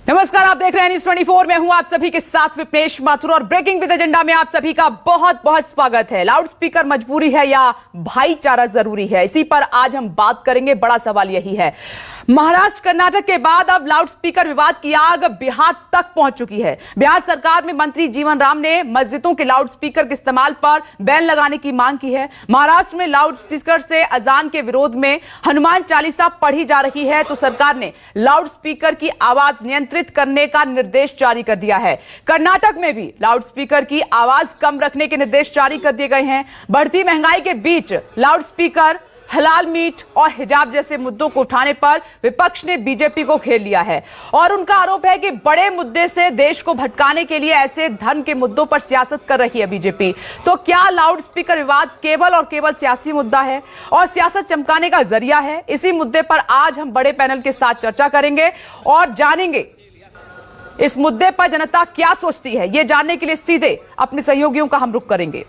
नमस्कार, आप देख रहे हैं न्यूज़ 24। मैं हूं आप सभी के साथ विपनेश माथुर और ब्रेकिंग विद एजेंडा में आप सभी का बहुत बहुत स्वागत है। लाउड स्पीकर मजबूरी है या भाईचारा जरूरी है, इसी पर आज हम बात करेंगे। बड़ा सवाल यही है, महाराष्ट्र कर्नाटक के बाद अब लाउड स्पीकर विवाद की आग बिहार तक पहुंच चुकी है। बिहार सरकार में मंत्री जीवन राम ने मस्जिदों के लाउड स्पीकर के इस्तेमाल पर बैन लगाने की मांग की है। महाराष्ट्र में लाउड स्पीकर से अजान के विरोध में हनुमान चालीसा पढ़ी जा रही है तो सरकार ने लाउड स्पीकर की आवाज नियंत्रित करने का निर्देश जारी कर दिया है। कर्नाटक में भी लाउड स्पीकर की आवाज कम रखने के निर्देश जारी कर दिए गए हैं। बढ़ती महंगाई के बीच लाउड स्पीकर, हलाल मीट और हिजाब जैसे मुद्दों को उठाने पर विपक्ष ने बीजेपी को घेर लिया है और उनका आरोप है कि बड़े मुद्दे से देश को भटकाने के लिए ऐसे धर्म के मुद्दों पर सियासत कर रही है बीजेपी। तो क्या लाउड स्पीकर विवाद केवल और केवल सियासी मुद्दा है और सियासत चमकाने का जरिया है? इसी मुद्दे पर आज हम बड़े पैनल के साथ चर्चा करेंगे और जानेंगे इस मुद्दे पर जनता क्या सोचती है। यह जानने के लिए सीधे अपने सहयोगियों का हम रुख करेंगे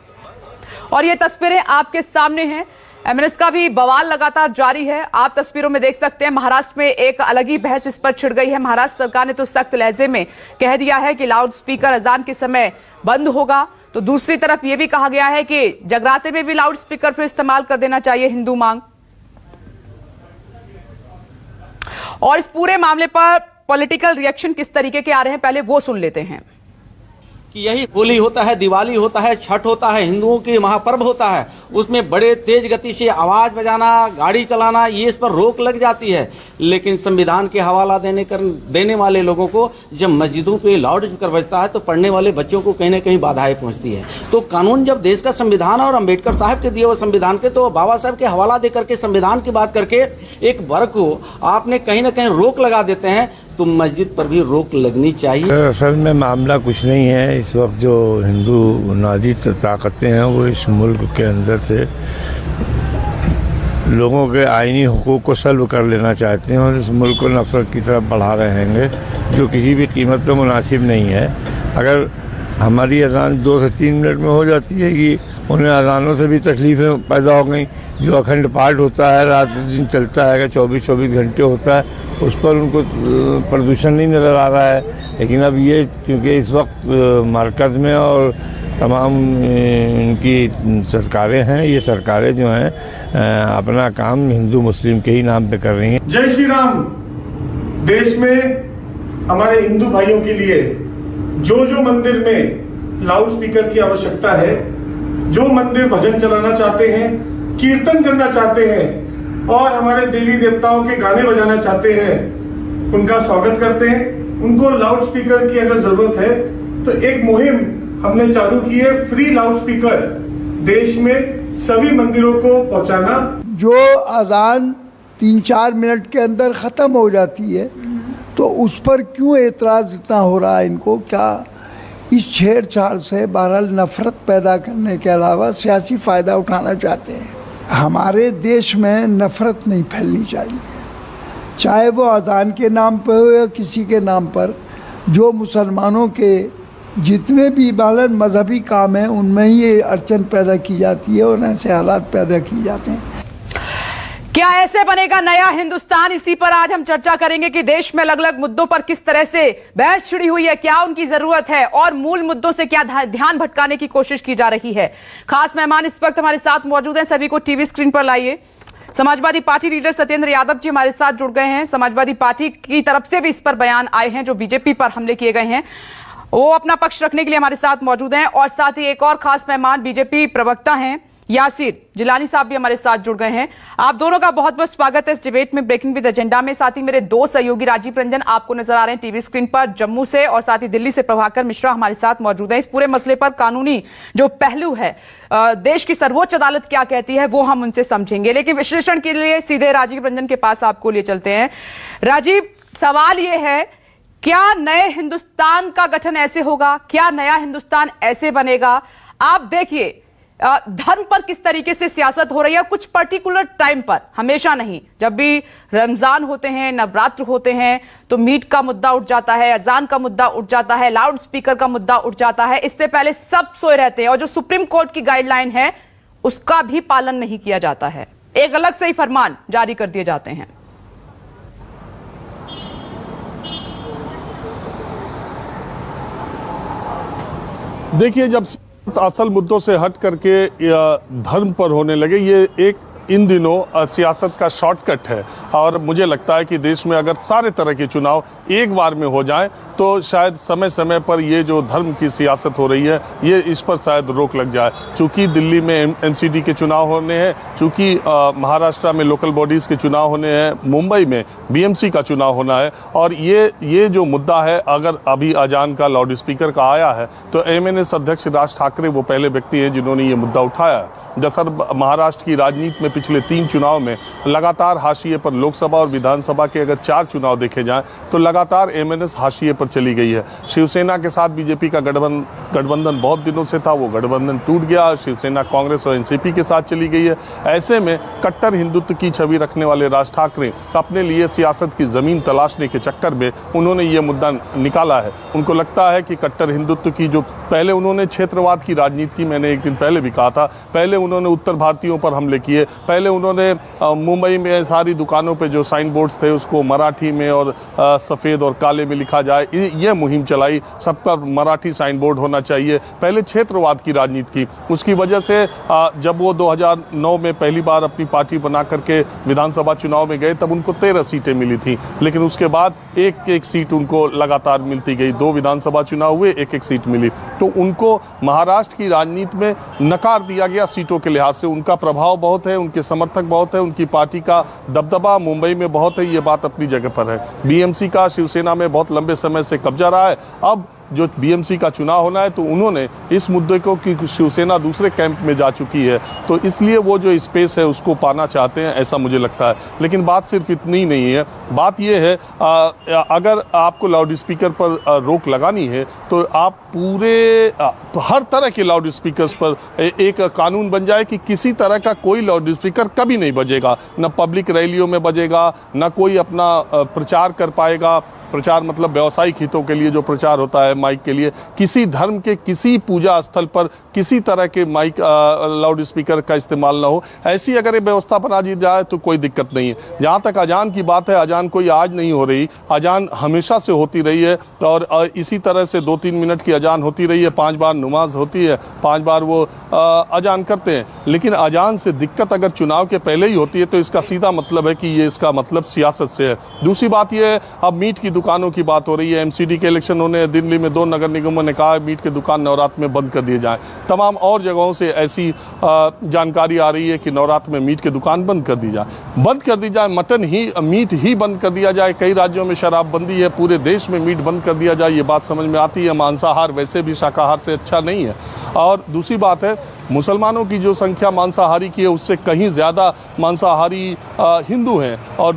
और ये तस्वीरें आपके सामने हैं। एमएनएस का भी बवाल लगातार जारी है, आप तस्वीरों में देख सकते हैं। महाराष्ट्र में एक अलग ही बहस इस पर छिड़ गई है। महाराष्ट्र सरकार ने तो सख्त लहजे में कह दिया है कि लाउड स्पीकर अजान के समय बंद होगा, तो दूसरी तरफ यह भी कहा गया है कि जगराते में भी लाउड स्पीकर फिर इस्तेमाल कर देना चाहिए हिंदू मांग। और इस पूरे मामले पर पॉलिटिकल रिएक्शन किस तरीके के आ रहे हैं, पहले वो सुन लेते हैं। कि यही होली होता है, दिवाली होता है, छठ होता है, हिंदुओं की महापर्व होता है, उसमें बड़े तेज गति से आवाज बजाना, गाड़ी चलाना, ये इस पर रोक लग जाती है। लेकिन संविधान के हवाला देने वाले लोगों को जब मस्जिदों पे लाउड स्पीकर बजता है तो पढ़ने वाले बच्चों को कहीं ना कहीं बाधाएं पहुंचती है। तो कानून जब देश का संविधान और अम्बेडकर साहब के दिए हुए संविधान के, तो बाबा साहब के हवाला दे करके संविधान की बात करके एक वर्ग को आपने कहीं ना कहीं रोक लगा देते हैं, तो मस्जिद पर भी रोक लगनी चाहिए। असल में मामला कुछ नहीं है। इस वक्त जो हिंदू नाजी ताकतें हैं वो इस मुल्क के अंदर से लोगों के आईनी हुकूक को सल्ब कर लेना चाहते हैं और इस मुल्क को नफरत की तरफ बढ़ा रहे हैं, जो किसी भी कीमत पर मुनासिब नहीं है। अगर हमारी अजान 2 से 3 मिनट में हो जाती है कि उन्हें अजानों से भी तकलीफ़ें पैदा हो गई। जो अखंड पाठ होता है, रात दिन चलता है, 24-24 घंटे होता है, उस पर उनको प्रदूषण नहीं नज़र आ रहा है। लेकिन अब ये क्योंकि इस वक्त मरकज़ में और तमाम इनकी सरकारें हैं, ये सरकारें जो हैं अपना काम हिंदू मुस्लिम के ही नाम पे कर रही हैं। जय श्री राम। देश में हमारे हिंदू भाइयों के लिए जो मंदिर में लाउड स्पीकर की आवश्यकता है, जो मंदिर भजन चलाना चाहते हैं, कीर्तन करना चाहते हैं और हमारे देवी देवताओं के गाने बजाना चाहते हैं, उनका स्वागत करते हैं। उनको लाउड स्पीकर की अगर जरूरत है तो एक मुहिम हमने चालू की है, फ्री लाउड स्पीकर देश में सभी मंदिरों को पहुंचाना। जो अजान 3-4 मिनट के अंदर ख़त्म हो जाती है तो उस पर क्यों एतराज़ इतना हो रहा है इनको? क्या इस छेड़छाड़ से बहरहाल नफरत पैदा करने के अलावा सियासी फ़ायदा उठाना चाहते हैं? हमारे देश में नफरत नहीं फैलनी चाहिए, चाहे वो अजान के नाम पर हो या किसी के नाम पर। जो मुसलमानों के जितने भी बालन मजहबी काम हैं उनमें ही ये अड़चन पैदा की जाती है और ऐसे हालात पैदा किए जाते हैं। क्या ऐसे बनेगा नया हिंदुस्तान? इसी पर आज हम चर्चा करेंगे कि देश में अलग अलग मुद्दों पर किस तरह से बहस छिड़ी हुई है, क्या उनकी जरूरत है और मूल मुद्दों से क्या ध्यान भटकाने की कोशिश की जा रही है। खास मेहमान इस वक्त हमारे साथ मौजूद हैं, सभी को टीवी स्क्रीन पर लाइए। समाजवादी पार्टी लीडर सत्येंद्र यादव जी हमारे साथ जुड़ गए हैं। समाजवादी पार्टी की तरफ से भी इस पर बयान आए हैं, जो बीजेपी पर हमले किए गए हैं, वो अपना पक्ष रखने के लिए हमारे साथ मौजूद हैं। और साथ ही एक और खास मेहमान बीजेपी प्रवक्ता हैं यासिर जिलानी साहब भी हमारे साथ जुड़ गए हैं। आप दोनों का बहुत बहुत स्वागत है इस डिबेट में, ब्रेकिंग विद एजेंडा में। साथ ही मेरे 2 सहयोगी राजीव रंजन आपको नजर आ रहे हैं टीवी स्क्रीन पर जम्मू से, और साथ ही दिल्ली से प्रभाकर मिश्रा हमारे साथ मौजूद हैं। इस पूरे मसले पर कानूनी जो पहलू है, देश की सर्वोच्च अदालत क्या कहती है, वो हम उनसे समझेंगे। लेकिन विश्लेषण के लिए सीधे राजीव रंजन के पास आपको लिए चलते हैं। राजीव, सवाल यह है, क्या नए हिंदुस्तान का गठन ऐसे होगा? क्या नया हिंदुस्तान ऐसे बनेगा? आप देखिए धर्म पर किस तरीके से सियासत हो रही है, कुछ पर्टिकुलर टाइम पर, हमेशा नहीं। जब भी रमजान होते हैं, नवरात्र होते हैं, तो मीट का मुद्दा उठ जाता है, अजान का मुद्दा उठ जाता है, लाउड स्पीकर का मुद्दा उठ जाता है। इससे पहले सब सोए रहते हैं और जो सुप्रीम कोर्ट की गाइडलाइन है उसका भी पालन नहीं किया जाता है। एक अलग से ही फरमान जारी कर दिए जाते हैं। देखिए, जब असल मुद्दों से हट करके धर्म पर होने लगे, ये एक इन दिनों सियासत का शॉर्टकट है। और मुझे लगता है कि देश में अगर सारे तरह के चुनाव एक बार में हो जाएं तो शायद समय समय पर ये जो धर्म की सियासत हो रही है, ये इस पर शायद रोक लग जाए। चूँकि दिल्ली में एमसीडी के चुनाव होने हैं, चूँकि महाराष्ट्र में लोकल बॉडीज़ के चुनाव होने हैं, मुंबई में बीएमसी का चुनाव होना है, और ये जो मुद्दा है, अगर अभी अजान का लाउड स्पीकर का आया है तो एमएनएस अध्यक्ष राज ठाकरे वो पहले व्यक्ति हैं जिन्होंने ये मुद्दा उठाया है। दरअसल महाराष्ट्र की राजनीति में पिछले 3 चुनाव में लगातार हाशिए पर, लोकसभा और विधानसभा के अगर 4 चुनाव देखे जाएं तो लगातार एमएनएस हाशिए पर चली गई है। शिवसेना के साथ बीजेपी का गठबंधन बहुत दिनों से था, वो गठबंधन टूट गया। शिवसेना कांग्रेस और एनसीपी के साथ चली गई है। ऐसे में कट्टर हिंदुत्व की छवि रखने वाले राज ठाकरे अपने लिए सियासत की जमीन तलाशने के चक्कर में उन्होंने ये मुद्दा निकाला है। उनको लगता है कि कट्टर हिंदुत्व की जो पहले उन्होंने क्षेत्रवाद की राजनीति की, मैंने एक दिन पहले भी कहा था, पहले उन्होंने उत्तर भारतीयों पर हमले किए, पहले उन्होंने मुंबई में सारी दुकानों पे जो साइन बोर्ड्स थे उसको मराठी में और सफ़ेद और काले में लिखा जाए, ये मुहिम चलाई, सब पर मराठी साइन बोर्ड होना चाहिए। पहले क्षेत्रवाद की राजनीति की, उसकी वजह से जब वो 2009 में पहली बार अपनी पार्टी बना करके विधानसभा चुनाव में गए तब उनको 13 सीटें मिली थी, लेकिन उसके बाद एक सीट उनको लगातार मिलती गई। 2 विधानसभा चुनाव हुए, एक सीट मिली, तो उनको महाराष्ट्र की राजनीति में नकार दिया गया सीटों के लिहाज से। उनका प्रभाव बहुत है, उनके समर्थक बहुत है, उनकी पार्टी का दबदबा मुंबई में बहुत है, ये बात अपनी जगह पर है। बीएमसी का शिवसेना में बहुत लंबे समय से कब्जा रहा है। अब जो बीएमसी का चुनाव होना है तो उन्होंने इस मुद्दे को कि शिवसेना दूसरे कैंप में जा चुकी है, तो इसलिए वो जो स्पेस है उसको पाना चाहते हैं, ऐसा मुझे लगता है। लेकिन बात सिर्फ इतनी नहीं है, बात ये है अगर आपको लाउड स्पीकर पर रोक लगानी है तो आप पूरे हर तरह के लाउड स्पीकर्स पर एक कानून बन जाए कि किसी तरह का कोई लाउड स्पीकर कभी नहीं बजेगा, न पब्लिक रैलियों में बजेगा, न कोई अपना प्रचार कर पाएगा। प्रचार मतलब व्यावसायिक हितों के लिए जो प्रचार होता है माइक के लिए, किसी धर्म के किसी पूजा स्थल पर किसी तरह के माइक लाउड स्पीकर का इस्तेमाल ना हो। ऐसी अगर ये व्यवस्था बना दी जाए तो कोई दिक्कत नहीं है। जहाँ तक अजान की बात है, अजान कोई आज नहीं हो रही, अजान हमेशा से होती रही है और इसी तरह से 2-3 मिनट की अजान होती रही है। 5 बार नमाज होती है, 5 बार वो अजान करते हैं। लेकिन अजान से दिक्कत अगर चुनाव के पहले ही होती है तो इसका सीधा मतलब है कि ये इसका मतलब सियासत से है। दूसरी बात ये है, अब मीट की दुकानों की बात हो रही है। एमसीडी के इलेक्शन होने, दिल्ली में 2 नगर निगमों ने कहा मीट की दुकान नवरात्र में बंद कर दिए जाएं। तमाम और जगहों से ऐसी जानकारी आ रही है कि नवरात्र में मीट की दुकान बंद कर दी जाए, मीट ही बंद कर दिया जाए। कई राज्यों में शराबबंदी है, पूरे देश में मीट बंद कर दिया जाए, ये बात समझ में आती है। मांसाहार वैसे भी शाकाहार से अच्छा नहीं है। और दूसरी बात है, मुसलमानों की जो संख्या मांसाहारी की है उससे कहीं ज़्यादा मांसाहारी हिंदू हैं। और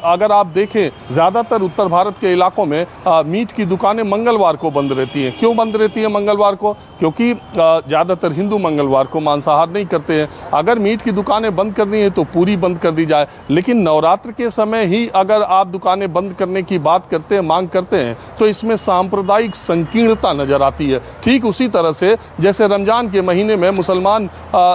अगर आप देखें, ज़्यादातर उत्तर भारत के इलाकों में मीट की दुकानें मंगलवार को बंद रहती हैं। क्यों बंद रहती हैं मंगलवार को? क्योंकि ज़्यादातर हिंदू मंगलवार को मांसाहार नहीं करते हैं। अगर मीट की दुकानें बंद करनी है तो पूरी बंद कर दी जाए, लेकिन नवरात्र के समय ही अगर आप दुकानें बंद करने की बात करते हैं, मांग करते हैं, तो इसमें सांप्रदायिक संकीर्णता नज़र आती है। ठीक उसी तरह से जैसे रमज़ान के महीने में मुसलमान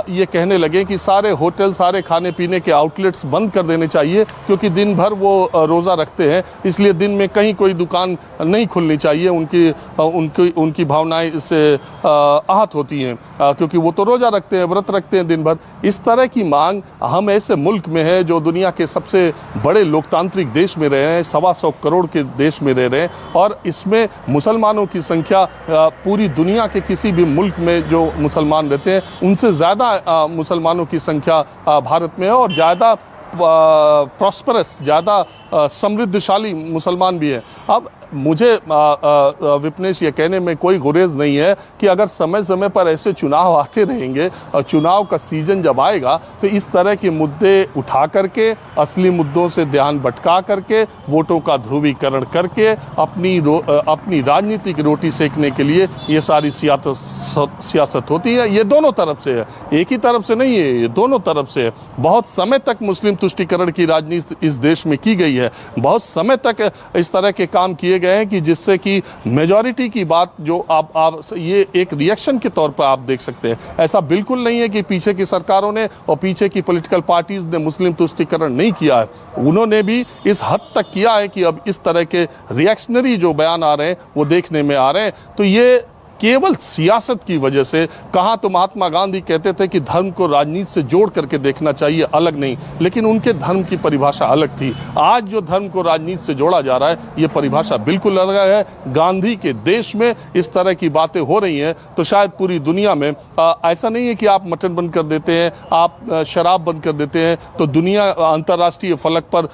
ये कहने लगे कि सारे होटल, सारे खाने पीने के आउटलेट्स बंद कर देने चाहिए, क्योंकि दिन भर वो रोज़ा रखते हैं, इसलिए दिन में कहीं कोई दुकान नहीं खुलनी चाहिए। उनकी भावनाएं इससे आहत होती हैं, क्योंकि वो तो रोज़ा रखते हैं, व्रत रखते हैं दिन भर। इस तरह की मांग हम ऐसे मुल्क में है जो दुनिया के सबसे बड़े लोकतांत्रिक देश में रह रहे हैं, 125 करोड़ के देश में रह रहे हैं, और इसमें मुसलमानों की संख्या पूरी दुनिया के किसी भी मुल्क में जो मुसलमान रहते हैं उनसे ज़्यादा मुसलमानों की संख्या भारत में है, और ज़्यादा प्रॉस्परस, ज़्यादा समृद्धशाली मुसलमान भी है। अब मुझे विपनेश ये कहने में कोई गुरेज नहीं है कि अगर समय समय पर ऐसे चुनाव आते रहेंगे और चुनाव का सीजन जब आएगा तो इस तरह के मुद्दे उठा करके, असली मुद्दों से ध्यान भटका करके, वोटों का ध्रुवीकरण करके अपनी राजनीतिक रोटी सेकने के लिए ये सारी सियासत होती है। ये दोनों तरफ से है, एक ही तरफ से नहीं है, ये दोनों तरफ से है। बहुत समय तक मुस्लिम तुष्टीकरण की राजनीति इस देश में की गई है, बहुत समय तक इस तरह के काम किए गए हैं कि जिससे कि मेजॉरिटी की बात जो आप ये एक रिएक्शन के तौर पर आप देख सकते हैं। ऐसा बिल्कुल नहीं है कि पीछे की सरकारों ने और पीछे की पॉलिटिकल पार्टीज ने मुस्लिम तुष्टीकरण नहीं किया है, उन्होंने भी इस हद तक किया है कि अब इस तरह के रिएक्शनरी जो बयान आ रहे हैं वो देखने में आ रहे हैं। तो ये केवल सियासत की वजह से। कहा तो महात्मा गांधी कहते थे कि धर्म को राजनीति से जोड़ करके देखना चाहिए, अलग नहीं, लेकिन उनके धर्म की परिभाषा अलग थी। आज जो धर्म को राजनीति से जोड़ा जा रहा है, ये परिभाषा बिल्कुल अलग है। गांधी के देश में इस तरह की बातें हो रही हैं तो शायद पूरी दुनिया में ऐसा नहीं है कि आप मटन बंद कर देते हैं, आप शराब बंद कर देते हैं तो दुनिया अंतर्राष्ट्रीय फलक पर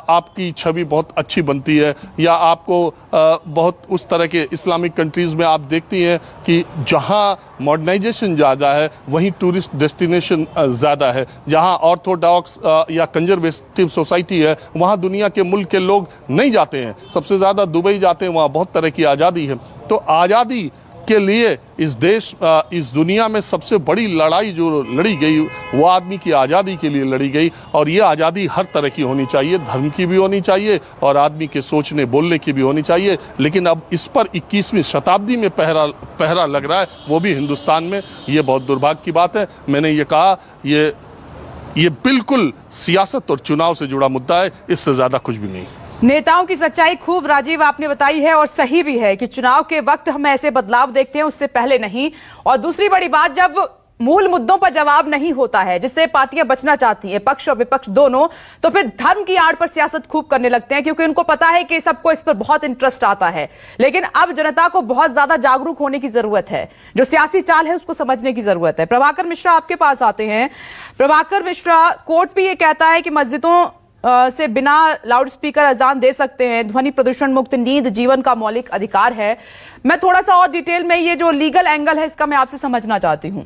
आपकी छवि बहुत अच्छी बनती है, या आपको बहुत उस तरह के इस्लामिक कंट्रीज में आप देखती हैं कि जहां मॉडर्नाइजेशन ज़्यादा है वहीं टूरिस्ट डेस्टिनेशन ज़्यादा है। जहां ऑर्थोडॉक्स या कंजर्वेटिव सोसाइटी है वहां दुनिया के मुल्क के लोग नहीं जाते हैं, सबसे ज़्यादा दुबई जाते हैं, वहां बहुत तरह की आज़ादी है। तो आज़ादी के लिए इस दुनिया में सबसे बड़ी लड़ाई जो लड़ी गई वो आदमी की आज़ादी के लिए लड़ी गई, और ये आज़ादी हर तरह की होनी चाहिए, धर्म की भी होनी चाहिए और आदमी के सोचने बोलने की भी होनी चाहिए। लेकिन अब इस पर 21वीं शताब्दी में पहरा लग रहा है, वो भी हिंदुस्तान में। ये बहुत दुर्भाग्य की बात है। मैंने ये कहा, ये बिल्कुल सियासत और चुनाव से जुड़ा मुद्दा है, इससे ज़्यादा कुछ भी नहीं। नेताओं की सच्चाई खूब राजीव आपने बताई है, और सही भी है कि चुनाव के वक्त हम ऐसे बदलाव देखते हैं, उससे पहले नहीं। और दूसरी बड़ी बात, जब मूल मुद्दों पर जवाब नहीं होता है, जिससे पार्टियां बचना चाहती हैं, पक्ष और विपक्ष दोनों, तो फिर धर्म की आड़ पर सियासत खूब करने लगते हैं, क्योंकि उनको पता है कि सबको इस पर बहुत इंटरेस्ट आता है। लेकिन अब जनता को बहुत ज्यादा जागरूक होने की जरूरत है, जो सियासी चाल है उसको समझने की जरूरत है। प्रभाकर मिश्रा आपके पास आते हैं। प्रभाकर मिश्रा, कोर्ट भी ये कहता है कि मस्जिदों से बिना लाउड स्पीकर अजान दे सकते हैं, ध्वनि प्रदूषण मुक्त नींद जीवन का मौलिक अधिकार है। मैं थोड़ा सा और डिटेल में ये जो लीगल एंगल है इसका मैं आपसे समझना चाहती हूं।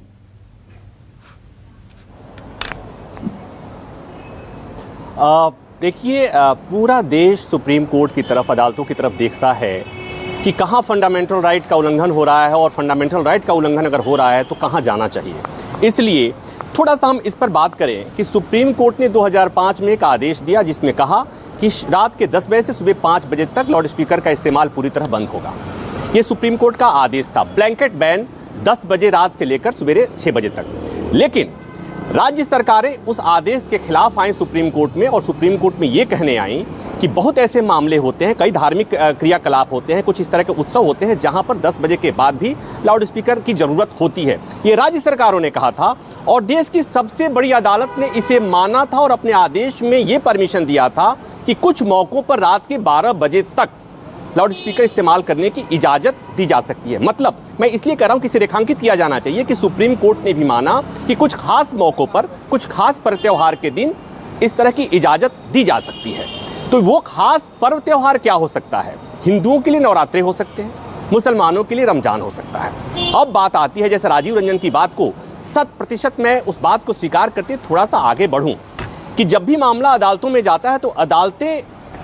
देखिए, पूरा देश सुप्रीम कोर्ट की तरफ, अदालतों की तरफ देखता है कि कहां फंडामेंटल राइट का उल्लंघन हो रहा है, और फंडामेंटल राइट का उल्लंघन अगर हो रहा है तो कहां जाना चाहिए। इसलिए थोड़ा सा हम इस पर बात करें कि सुप्रीम कोर्ट ने 2005 में एक आदेश दिया जिसमें कहा कि रात के 10 बजे से सुबह 5 बजे तक लाउड स्पीकर का इस्तेमाल पूरी तरह बंद होगा। ये सुप्रीम कोर्ट का आदेश था, ब्लैंकेट बैन 10 बजे रात से लेकर सवेरे 6 बजे तक। लेकिन राज्य सरकारें उस आदेश के खिलाफ आई सुप्रीम कोर्ट में, और सुप्रीम कोर्ट में ये कहने आई कि बहुत ऐसे मामले होते हैं, कई धार्मिक क्रियाकलाप होते हैं, कुछ इस तरह के उत्सव होते हैं जहां पर 10 बजे के बाद भी लाउड स्पीकर की जरूरत होती है। ये राज्य सरकारों ने कहा था, और देश की सबसे बड़ी अदालत ने इसे माना था और अपने आदेश में ये परमिशन दिया था कि कुछ मौकों पर रात के 12 बजे तक लाउड स्पीकर इस्तेमाल करने की इजाजत दी जा सकती है। मतलब मैं इसलिए कह रहा हूं कि इसे रेखांकित किया जाना चाहिए कि सुप्रीम कोर्ट ने भी माना कि कुछ खास मौकों पर, कुछ खास पर्व त्योहार के दिन इस तरह की इजाजत दी जा सकती है। तो वो खास पर्व त्योहार क्या हो सकता है? हिंदुओं के लिए नवरात्रे हो सकते हैं, मुसलमानों के लिए रमजान हो सकता है। अब बात आती है, जैसे राजीव रंजन की बात को 100% मैं उस बात को स्वीकार करते थोड़ा सा आगे बढ़ूं कि जब भी मामला अदालतों में जाता है तो अदालतें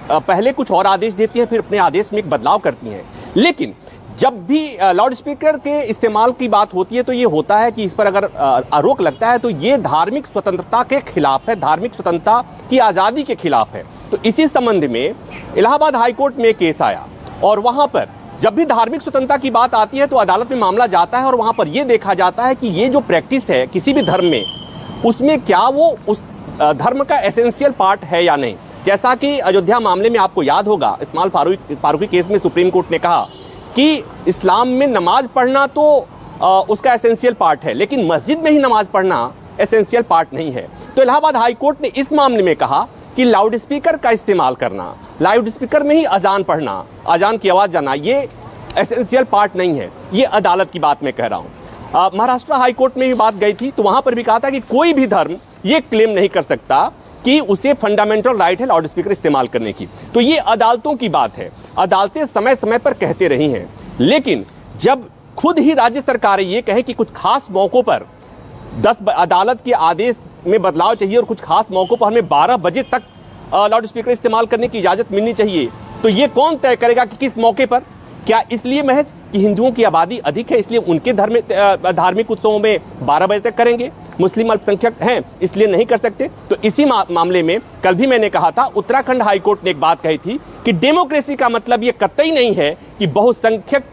पहले कुछ और आदेश देती हैं, फिर अपने आदेश में एक बदलाव करती हैं। लेकिन जब भी लाउड स्पीकर के इस्तेमाल की बात होती है तो ये होता है कि इस पर अगर आरोप लगता है तो ये धार्मिक स्वतंत्रता के खिलाफ है, धार्मिक स्वतंत्रता की आज़ादी के खिलाफ है। तो इसी संबंध में इलाहाबाद हाईकोर्ट में केस आया, और वहां पर जब भी धार्मिक स्वतंत्रता की बात आती है तो अदालत में मामला जाता है, और वहां पर यह देखा जाता है कि ये जो प्रैक्टिस है किसी भी धर्म में, उसमें क्या वो उस धर्म का एसेंशियल पार्ट है या नहीं। जैसा कि अयोध्या मामले में आपको याद होगा, इस्माइल फारूकी केस में सुप्रीम कोर्ट ने कहा कि इस्लाम में नमाज पढ़ना तो उसका एसेंशियल पार्ट है, लेकिन मस्जिद में ही नमाज पढ़ना एसेंशियल पार्ट नहीं है। तो इलाहाबाद हाई कोर्ट ने इस मामले में कहा कि लाउड स्पीकर का इस्तेमाल करना, लाउड स्पीकर में ही अजान पढ़ना, अजान की आवाज जाना, ये एसेंशियल पार्ट नहीं है। ये अदालत की बात मैं कह रहा हूं। महाराष्ट्र हाई कोर्ट में भी बात गई थी, तो वहां पर भी कहा था कि कोई भी धर्म ये क्लेम नहीं कर सकता कि उसे फंडामेंटल राइट है लाउड स्पीकर इस्तेमाल करने की। तो ये अदालतों की बात है, अदालतें समय समय पर कहते रही हैं। लेकिन जब खुद ही राज्य सरकारें ये कहें कि कुछ खास मौकों पर अदालत के आदेश में बदलाव चाहिए और कुछ खास मौकों पर हमें 12 बजे तक लाउड स्पीकर इस्तेमाल करने की इजाजत मिलनी चाहिए, तो ये कौन तय करेगा कि किस मौके पर? क्या इसलिए महज कि हिंदुओं की आबादी अधिक है इसलिए उनके धार्मिक उत्सवों में 12 बजे तक करेंगे, मुस्लिम अल्पसंख्यक हैं इसलिए नहीं कर सकते? तो इसी मामले में कल भी मैंने कहा था, उत्तराखंड हाईकोर्ट ने एक बात कही थी कि डेमोक्रेसी का मतलब ये कतई नहीं है कि बहुसंख्यक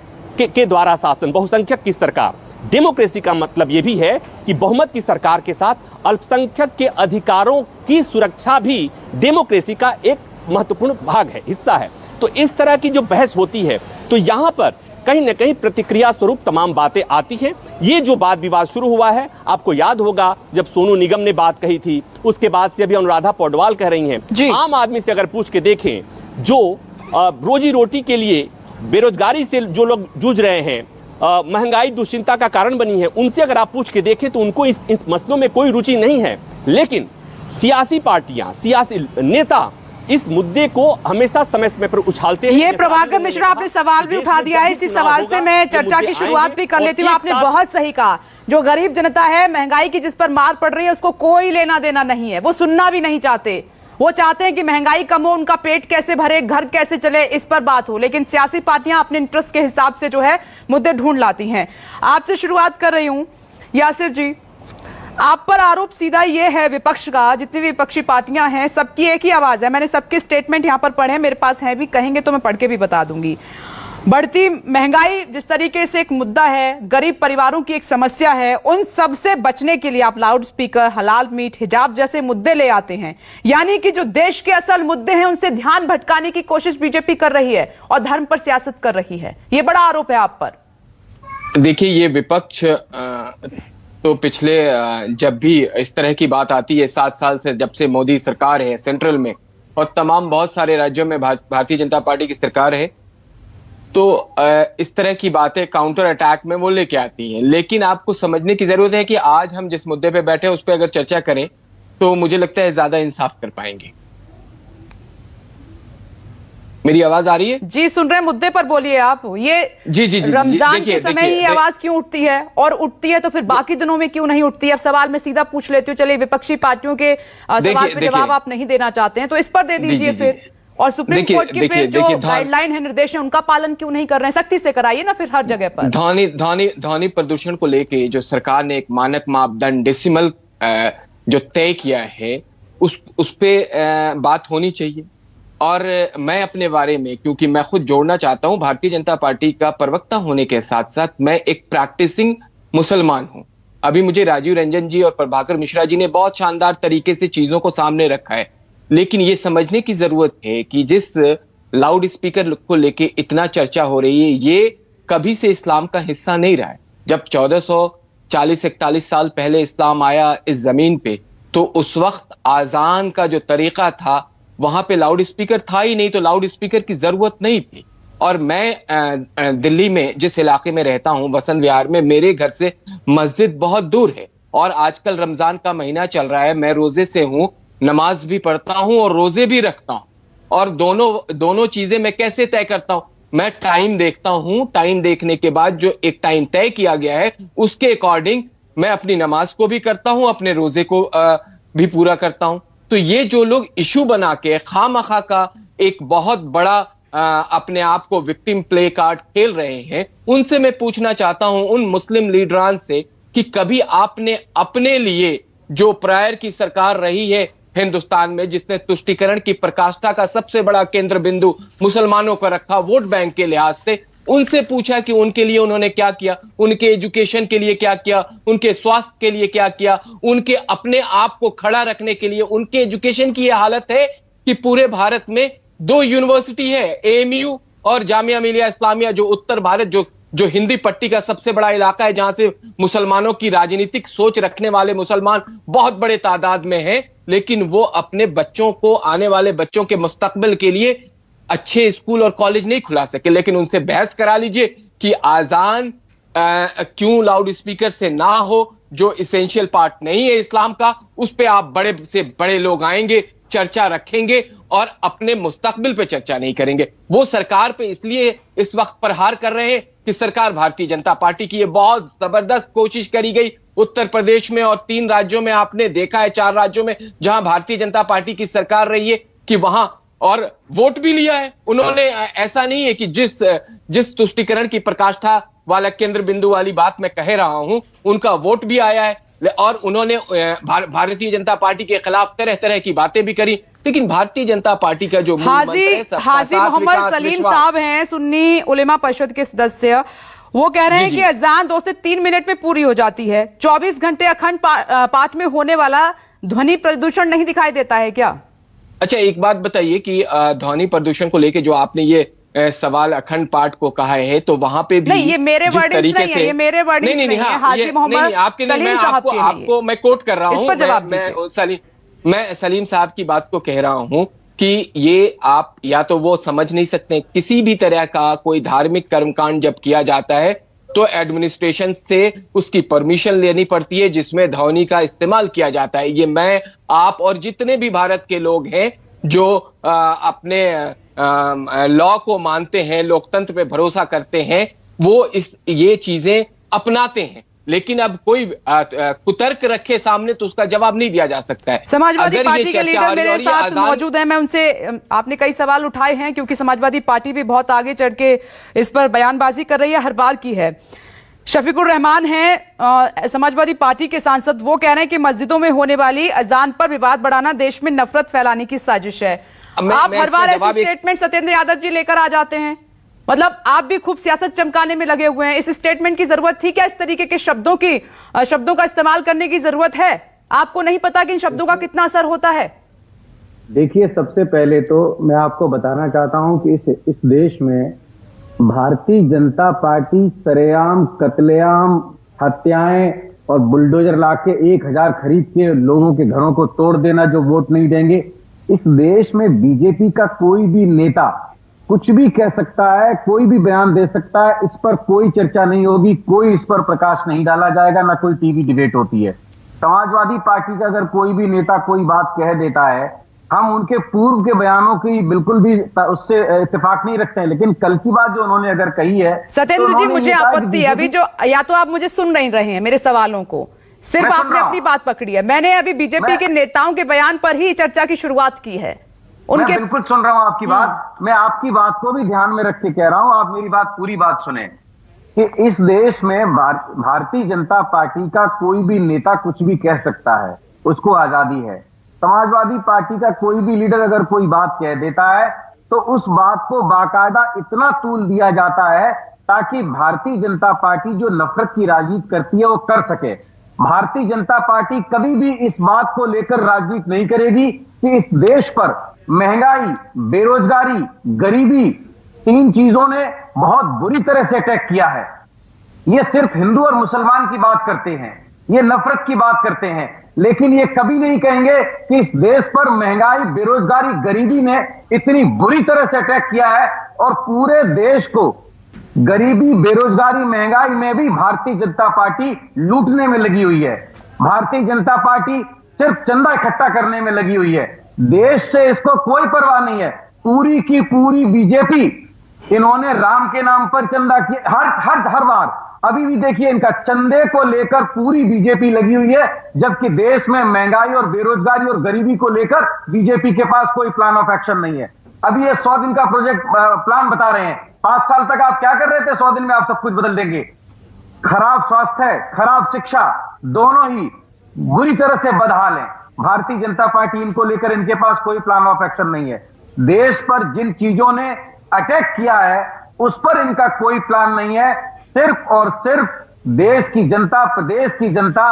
के द्वारा शासन, बहुसंख्यक की सरकार। डेमोक्रेसी का मतलब ये भी है कि बहुमत की सरकार के साथ अल्पसंख्यक के अधिकारों की सुरक्षा भी डेमोक्रेसी का एक महत्वपूर्ण भाग है, हिस्सा है। तो इस तरह की जो बहस होती है, तो यहां पर कहीं ना कहीं प्रतिक्रिया स्वरूप तमाम बातें आती हैं। ये जो वाद विवाद शुरू हुआ है, आपको याद होगा जब सोनू निगम ने बात कही थी, उसके बाद से अभी अनुराधा पौडवाल कह रही हैं। आम आदमी से अगर पूछ के देखें, जो रोजी रोटी के लिए बेरोजगारी से जो लोग जूझ रहे हैं, महंगाई दुश्चिंता का कारण बनी है, उनसे अगर आप पूछ के देखें तो उनको इस मसलों में कोई रुचि नहीं है। लेकिन सियासी पार्टियां, सियासी नेता इस मुद्दे को हमेशा समय समय पर उछालते हैं। ये प्रभाकर मिश्रा, आपने सवाल भी उठा दिया है। इसी सवाल से मैं चर्चा की शुरुआत भी कर लेती हूँ। आपने बहुत सही कहा, जो गरीब जनता है, महंगाई की जिस पर मार पड़ रही है, उसको कोई लेना देना नहीं है, वो सुनना भी नहीं चाहते। वो चाहते हैं कि महंगाई कम हो, उनका पेट कैसे भरे, घर कैसे चले, इस पर बात हो। लेकिन सियासी पार्टियां अपने इंटरेस्ट के हिसाब से जो है मुद्दे ढूंढ लाती हैं। आपसे शुरुआत कर रही हूं यासिर जी, आप पर आरोप सीधा ये है विपक्ष का, जितनी भी विपक्षी पार्टियां हैं सबकी एक ही आवाज है। मैंने सबके स्टेटमेंट यहां पर पढ़े हैं, मेरे पास हैं भी, कहेंगे तो मैं पढ़ के भी बता दूंगी। बढ़ती महंगाई जिस तरीके से एक मुद्दा है, गरीब परिवारों की एक समस्या है, उन सब से बचने के लिए आप लाउड स्पीकर, हलाल मीट, हिजाब जैसे मुद्दे ले आते हैं। यानी कि जो देश के असल मुद्दे हैं उनसे ध्यान भटकाने की कोशिश बीजेपी कर रही है और धर्म पर सियासत कर रही है। ये बड़ा आरोप है आप पर। देखिए, ये विपक्ष तो पिछले जब भी इस तरह की बात आती है, 7 साल से जब से मोदी सरकार है सेंट्रल में और तमाम बहुत सारे राज्यों में भारतीय जनता पार्टी की सरकार है, तो इस तरह की बातें काउंटर अटैक में वो लेके आती हैं। लेकिन आपको समझने की जरूरत है कि आज हम जिस मुद्दे पे बैठे हैं उस पर अगर चर्चा करें तो मुझे लगता है ज्यादा इंसाफ कर पाएंगे। मेरी आवाज आ रही है? जी, सुन रहे हैं। मुद्दे पर बोलिए आप। ये जी जी जी रमजान के समय ही आवाज क्यों उठती है, और उठती है तो फिर बाकी दिनों में क्यों नहीं उठती है? अब सवाल मैं सीधा पूछ लेती हूँ। चलिए, विपक्षी पार्टियों के सवाल पे जवाब आप नहीं देना चाहते हैं तो इस पर दे दीजिए फिर। और सुप्रीम कोर्ट की फिर जो गाइडलाइन है, निर्देश है, उनका पालन क्यों नहीं कर रहे हैं? सख्ती से कराइए ना फिर हर जगह पर। ध्वनि प्रदूषण को लेके जो सरकार ने एक मानक मापदंड डेसिमल जो तय किया है उस पे बात होनी चाहिए। और मैं अपने बारे में, क्योंकि मैं खुद जोड़ना चाहता हूं, भारतीय जनता पार्टी का प्रवक्ता होने के साथ साथ मैं एक प्रैक्टिसिंग मुसलमान हूं। अभी मुझे राजीव रंजन जी और प्रभाकर मिश्रा जी ने बहुत शानदार तरीके से चीजों को सामने रखा है। लेकिन ये समझने की जरूरत है कि जिस लाउड स्पीकर को लेके इतना चर्चा हो रही है, ये कभी से इस्लाम का हिस्सा नहीं रहा है। जब 1440-41 साल पहले इस्लाम आया इस जमीन पे, तो उस वक्त आजान का जो तरीका था वहां पे लाउड स्पीकर था ही नहीं, तो लाउड स्पीकर की जरूरत नहीं थी। और मैं दिल्ली में जिस इलाके में रहता हूं, वसंत विहार में, मेरे घर से मस्जिद बहुत दूर है और आजकल रमजान का महीना चल रहा है। मैं रोजे से हूं, नमाज भी पढ़ता हूं और रोजे भी रखता हूं। और दोनों चीजें मैं कैसे तय करता हूं? मैं टाइम देखता हूं, टाइम देखने के बाद जो एक टाइम तय किया गया है उसके अकॉर्डिंग मैं अपनी नमाज को भी करता हूं, अपने रोजे को भी पूरा करता हूं। तो ये जो लोग इशू बना के खामखा का एक बहुत बड़ा अपने आप को विक्टिम प्ले कार्ड खेल रहे हैं, उनसे मैं पूछना चाहता हूं, उन मुस्लिम लीडरान से, कि कभी आपने अपने लिए जो प्रायर की सरकार रही है हिंदुस्तान में, जिसने तुष्टीकरण की प्रकाष्ठा का सबसे बड़ा केंद्र बिंदु मुसलमानों को रखा वोट बैंक के लिहाज से, उनसे पूछा कि उनके लिए उन्होंने क्या किया, उनके एजुकेशन के लिए क्या किया, उनके स्वास्थ्य के लिए क्या किया, उनके अपने आप को खड़ा रखने के लिए? उनके एजुकेशन की यह हालत है कि पूरे भारत में 2 यूनिवर्सिटी है, एएमयू और जामिया मिलिया इस्लामिया, जो उत्तर भारत जो हिंदी पट्टी का सबसे बड़ा इलाका है, जहां से मुसलमानों की राजनीतिक सोच रखने वाले मुसलमान बहुत बड़े तादाद में हैं। लेकिन वो अपने बच्चों को, आने वाले बच्चों के मुस्तकबिल के लिए अच्छे स्कूल और कॉलेज नहीं खुला सके। लेकिन उनसे बहस करा लीजिए कि आजान क्यों लाउड स्पीकर से ना हो, जो इसेंशियल पार्ट नहीं है इस्लाम का, उस पे आप बड़े से बड़े लोग आएंगे, चर्चा रखेंगे और अपने मुस्तकबिल पे चर्चा नहीं करेंगे। वो सरकार पे इसलिए इस वक्त प्रहार कर रहे हैं कि सरकार भारतीय जनता पार्टी की ये बहुत जबरदस्त कोशिश करी गई उत्तर प्रदेश में और 3 राज्यों में, आपने देखा है 4 राज्यों में जहां भारतीय जनता पार्टी की सरकार रही है, कि वहां और वोट भी लिया है उन्होंने। ऐसा नहीं है कि जिस तुष्टीकरण की प्रकाष्ठा वाला केंद्र बिंदु वाली बात मैं कह रहा हूं, उनका वोट भी आया है और उन्होंने भारतीय जनता पार्टी के खिलाफ तरह तरह की बातें भी करी। लेकिन भारतीय जनता पार्टी का जो हाजी मोहम्मद सलीम साहब हैं, सुन्नी उलेमा परिषद के सदस्य, वो कह रहे हैं कि अजान 2 से 3 मिनट में पूरी हो जाती है। 24 घंटे अखंड पाठ में होने वाला ध्वनि प्रदूषण नहीं दिखाई देता है क्या? अच्छा, एक बात बताइए कि ध्वनि प्रदूषण को लेके जो आपने ये सवाल अखंड पाठ को कहा है, तो वहां पे भी नहीं, ये मेरे वर्डिंग्स नहीं है, ये मेरे वर्डिंग्स नहीं है, हाजी मोहम्मद सलीम साहब के आपको मैं कोट कर रहा हूं, इस पर जवाब दीजिए। मैं सलीम साहब की बात को कह रहा हूं कि ये आप या तो वो समझ नहीं सकते, किसी भी तरह का कोई धार्मिक कर्मकांड जब किया जाता है तो एडमिनिस्ट्रेशन से उसकी परमिशन लेनी पड़ती है, जिसमें ध्वनि का इस्तेमाल किया जाता है। ये मैं, आप और जितने भी भारत के लोग हैं जो अपने लॉ को मानते हैं, लोकतंत्र पे भरोसा करते हैं, वो ये चीजें अपनाते हैं। लेकिन अब कोई कुतर्क रखे सामने तो उसका जवाब नहीं दिया जा सकता है। समाजवादी पार्टी के लीडर मेरे साथ मौजूद हैं, मैं उनसे, आपने कई सवाल उठाए हैं क्योंकि समाजवादी पार्टी भी बहुत आगे चढ़ के इस पर बयानबाजी कर रही है, हर बार की है। शफीकुर रहमान हैं समाजवादी पार्टी के सांसद, वो कह रहे हैं कि मस्जिदों में होने वाली अजान पर विवाद बढ़ाना देश में नफरत फैलाने की साजिश है। आप हर बार ऐसे स्टेटमेंट सत्येंद्र यादव जी लेकर आ जाते हैं, मतलब आप भी खूब सियासत चमकाने में लगे हुए हैं। इस स्टेटमेंट की जरूरत थी क्या? इस तरीके के शब्दों का इस्तेमाल करने की जरूरत है? आपको नहीं पता कि इन शब्दों का कितना असर होता है? देखिए, सबसे पहले तो मैं आपको बताना चाहता हूं कि इस देश में भारतीय जनता पार्टी सरेआम कत्लेआम, हत्याएं और बुलडोजर लाके 1000 खरीद के लोगों के घरों को तोड़ देना, जो वोट नहीं देंगे। इस देश में बीजेपी का कोई भी नेता कुछ भी कह सकता है, कोई भी बयान दे सकता है, इस पर कोई चर्चा नहीं होगी, कोई इस पर प्रकाश नहीं डाला जाएगा, ना कोई टीवी डिबेट होती है। समाजवादी पार्टी का अगर कोई भी नेता कोई बात कह देता है, हम उनके पूर्व के बयानों की बिल्कुल भी उससे इत्तेफाक नहीं रखते हैं, लेकिन कल की बात जो उन्होंने अगर कही है, सत्येंद्र जी मुझे आपत्ति है अभी, जो या तो आप मुझे सुन नहीं रहे हैं मेरे सवालों को, सिर्फ आपने अपनी बात पकड़ी है। मैंने अभी बीजेपी के नेताओं के बयान पर ही चर्चा की शुरुआत की है। मैं बिल्कुल सुन रहा हूं आपकी बात, मैं आपकी बात को भी ध्यान में रख के कह रहा हूं, आप मेरी बात पूरी बात सुने कि इस देश में भारतीय जनता पार्टी का कोई भी नेता कुछ भी कह सकता है, उसको आजादी है। समाजवादी पार्टी का कोई भी लीडर अगर कोई बात कह देता है तो उस बात को बाकायदा इतना तूल दिया जाता है ताकि भारतीय जनता पार्टी जो नफरत की राजनीति करती है वो कर सके। भारतीय जनता पार्टी कभी भी इस बात को लेकर राजनीति नहीं करेगी कि इस देश पर महंगाई, बेरोजगारी, गरीबी, 3 चीजों ने बहुत बुरी तरह से अटैक किया है। ये सिर्फ हिंदू और मुसलमान की बात करते हैं, ये नफरत की बात करते हैं, लेकिन ये कभी नहीं कहेंगे कि इस देश पर महंगाई, बेरोजगारी, गरीबी ने इतनी बुरी तरह से अटैक किया है और पूरे देश को गरीबी, बेरोजगारी, महंगाई में भी भारतीय जनता पार्टी लूटने में लगी हुई है। भारतीय जनता पार्टी सिर्फ चंदा इकट्ठा करने में लगी हुई है, देश से इसको कोई परवाह नहीं है। पूरी की पूरी बीजेपी, इन्होंने राम के नाम पर चंदा किया हर बार। अभी भी देखिए, इनका चंदे को लेकर पूरी बीजेपी लगी हुई है, जबकि देश में महंगाई और बेरोजगारी और गरीबी को लेकर बीजेपी के पास कोई प्लान ऑफ एक्शन नहीं है। अभी ये 100 दिन का प्रोजेक्ट प्लान बता रहे हैं। 5 साल तक आप क्या कर रहे थे? 100 दिन में आप सब कुछ बदल देंगे। खराब स्वास्थ्य, खराब शिक्षा, दोनों ही बुरी तरह से बदहाल है। भारतीय जनता पार्टी इनको लेकर, इनके पास कोई प्लान ऑफ एक्शन नहीं है। देश पर जिन चीजों ने अटैक किया है उस पर इनका कोई प्लान नहीं है। सिर्फ और सिर्फ देश की जनता, प्रदेश की जनता।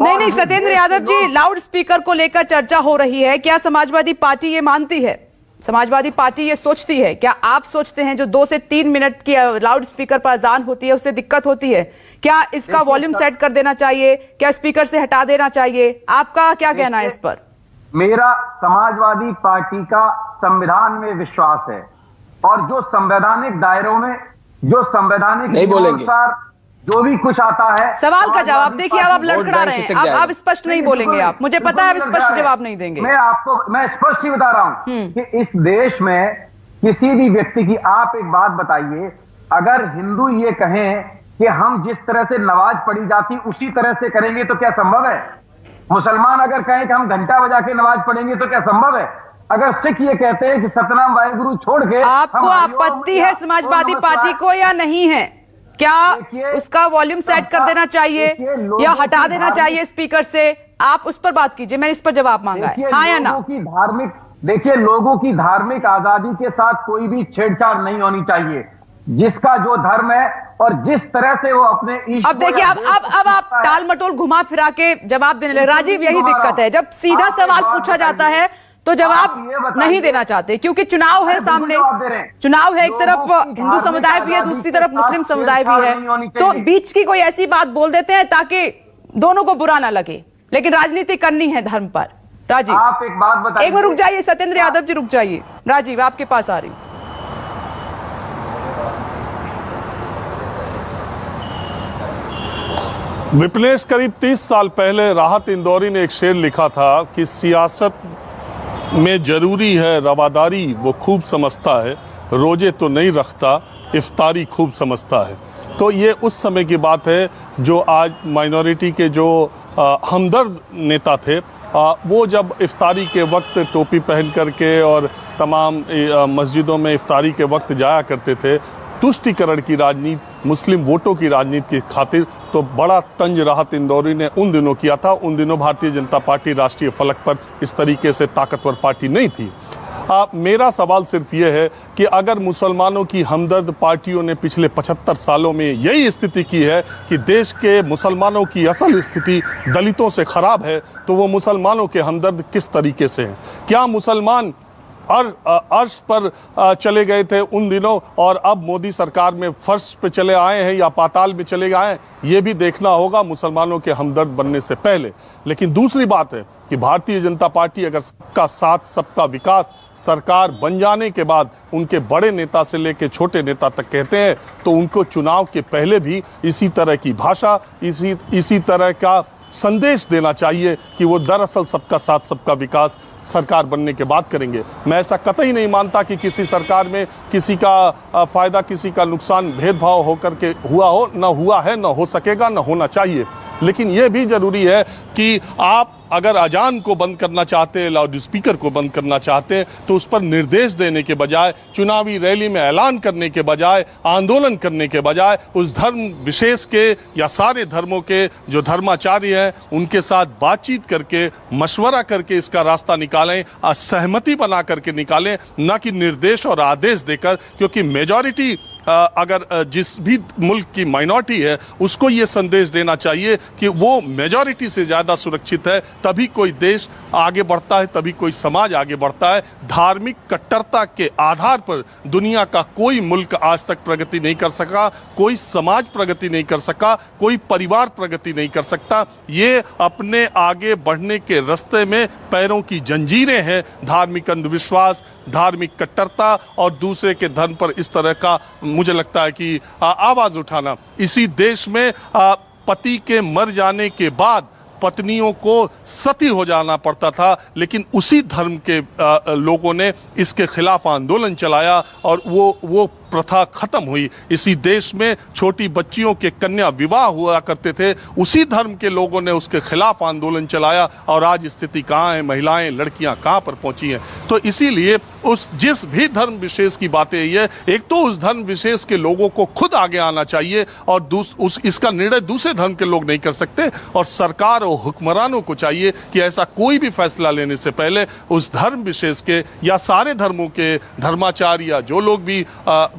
नहीं, सत्येंद्र यादव जी, लाउड स्पीकर को लेकर चर्चा हो रही है, क्या समाजवादी पार्टी ये मानती है, समाजवादी पार्टी ये सोचती है, क्या आप सोचते हैं जो 2 से 3 मिनट की लाउड स्पीकर पर अजान होती है उससे दिक्कत होती है? क्या इसका वॉल्यूम सेट कर देना चाहिए, क्या स्पीकर से हटा देना चाहिए? आपका क्या कहना है इस पर? मेरा समाजवादी पार्टी का संविधान में विश्वास है और जो संवैधानिक दायरों में, जो संवैधानिक अनुसार जो भी कुछ आता है। सवाल का जवाब देखिए, अब आप लड़खड़ा रहे हैं, अब आप स्पष्ट नहीं बोलेंगे, आप, मुझे पता है आप स्पष्ट जवाब नहीं देंगे। मैं स्पष्ट ही बता रहा हूं कि इस देश में किसी भी व्यक्ति की, आप एक बात बताइए, अगर हिंदू ये कहें कि हम जिस तरह से नमाज पढ़ी जाती उसी तरह से करेंगे तो क्या संभव है? मुसलमान अगर कहें कि हम घंटा बजा के नमाज पढ़ेंगे तो क्या संभव है? अगर सिख ये कहते हैं कि सतनाम वाहेगुरु छोड़ के, आपको आपत्ति है समाजवादी पार्टी को या नहीं है? क्या उसका वॉल्यूम सेट कर देना चाहिए या हटा देना चाहिए स्पीकर से? आप उस पर बात कीजिए, मैंने इस पर जवाब मांगा है, हाँ या ना? देखिए, लोगों की धार्मिक आजादी के साथ कोई भी छेड़छाड़ नहीं होनी चाहिए। जिसका जो धर्म है और जिस तरह से वो अपने अब देखिए, अब आप टाल मटोल घुमा फिरा के जवाब देने लगे। राजीव, यही दिक्कत है, जब सीधा सवाल पूछा जाता है तो जवाब आप ये बताइए- नहीं देना चाहते क्योंकि चुनाव है अरे बिल्कुल सामने। जवाब दे रहे हैं। चुनाव है, एक तरफ लोगों की हिंदू समुदाय भी है, धार्मिक दूसरी तरफ आजादी मुस्लिम के समुदाय भी साथ है, छेड़छाड़ नहीं होनी तो चाहिए। बीच की कोई ऐसी बात बोल देते हैं ताकि दोनों को बुरा ना लगे, लेकिन राजनीति करनी है धर्म पर। राजीव, आप एक बात बताइए। एक बार रुक जाइए, सत्येंद्र यादव जी रुक जाइए। राजीव, आपके पास आ रही हूं। विप्लेश, करीब 30 साल पहले राहत इंदौरी ने एक शेर लिखा था कि सियासत में जरूरी है रवादारी, वो खूब समझता है, रोजे तो नहीं रखता, इफ्तारी खूब समझता है। तो ये उस समय की बात है जो आज माइनॉरिटी के जो हमदर्द नेता थे, वो जब इफ्तारी के वक्त टोपी पहन करके और तमाम मस्जिदों में इफ्तारी के वक्त जाया करते थे, तुष्टीकरण की राजनीति, मुस्लिम वोटों की राजनीति की खातिर, तो बड़ा तंज राहत इंदौरी ने उन दिनों किया था। उन दिनों भारतीय जनता पार्टी राष्ट्रीय फलक पर इस तरीके से ताकतवर पार्टी नहीं थी। मेरा सवाल सिर्फ ये है कि अगर मुसलमानों की हमदर्द पार्टियों ने पिछले 75 सालों में यही स्थिति की है कि देश के मुसलमानों की असल स्थिति दलितों से खराब है, तो वो मुसलमानों के हमदर्द किस तरीके से हैं? क्या मुसलमान अर्श पर चले गए थे उन दिनों और अब मोदी सरकार में फर्श पे चले आए हैं या पाताल में चले गए हैं? ये भी देखना होगा मुसलमानों के हमदर्द बनने से पहले। लेकिन दूसरी बात है कि भारतीय जनता पार्टी अगर सबका साथ सबका विकास सरकार बन जाने के बाद उनके बड़े नेता से लेकर छोटे नेता तक कहते हैं, तो उनको चुनाव के पहले भी इसी तरह की भाषा, इसी तरह का संदेश देना चाहिए कि वो दरअसल सबका साथ सबका विकास सरकार बनने के बाद करेंगे। मैं ऐसा कतई नहीं मानता कि किसी सरकार में किसी का फायदा किसी का नुकसान भेदभाव होकर के हुआ हो, न हुआ है, न हो सकेगा, न होना चाहिए। लेकिन यह भी जरूरी है कि आप अगर अजान को बंद करना चाहते हैं, लाउड स्पीकर को बंद करना चाहते हैं, तो उस पर निर्देश देने के बजाय, चुनावी रैली में ऐलान करने के बजाय, आंदोलन करने के बजाय, उस धर्म विशेष के या सारे धर्मों के जो धर्माचार्य हैं उनके साथ बातचीत करके, मशवरा करके इसका रास्ता निकालें, असहमति बना करके निकालें, न कि निर्देश और आदेश देकर। क्योंकि मेजॉरिटी अगर जिस भी मुल्क की माइनॉरिटी है उसको ये संदेश देना चाहिए कि वो मेजॉरिटी से ज़्यादा सुरक्षित है, तभी कोई देश आगे बढ़ता है, तभी कोई समाज आगे बढ़ता है। धार्मिक कट्टरता के आधार पर दुनिया का कोई मुल्क आज तक प्रगति नहीं कर सका, कोई समाज प्रगति नहीं कर सका, कोई परिवार प्रगति नहीं कर सकता। ये अपने आगे बढ़ने के रास्ते में पैरों की जंजीरें हैं, धार्मिक अंधविश्वास, धार्मिक कट्टरता और दूसरे के धर्म पर इस तरह का मुझे लगता है कि आवाज उठाना। इसी देश में पति के मर जाने के बाद पत्नियों को सती हो जाना पड़ता था, लेकिन उसी धर्म के लोगों ने इसके खिलाफ आंदोलन चलाया और वो प्रथा खत्म हुई। इसी देश में छोटी बच्चियों के कन्या विवाह हुआ करते थे, उसी धर्म के लोगों ने उसके खिलाफ आंदोलन चलाया और आज स्थिति कहाँ है, महिलाएं लड़कियां कहाँ पर पहुंची हैं। तो इसीलिए उस जिस भी धर्म विशेष की बातें ये, एक तो उस धर्म विशेष के लोगों को खुद आगे आना चाहिए और इसका निर्णय दूसरे धर्म के लोग नहीं कर सकते, और सरकार और हुक्मरानों को चाहिए कि ऐसा कोई भी फैसला लेने से पहले उस धर्म विशेष के या सारे धर्मों के धर्माचार्य या जो लोग भी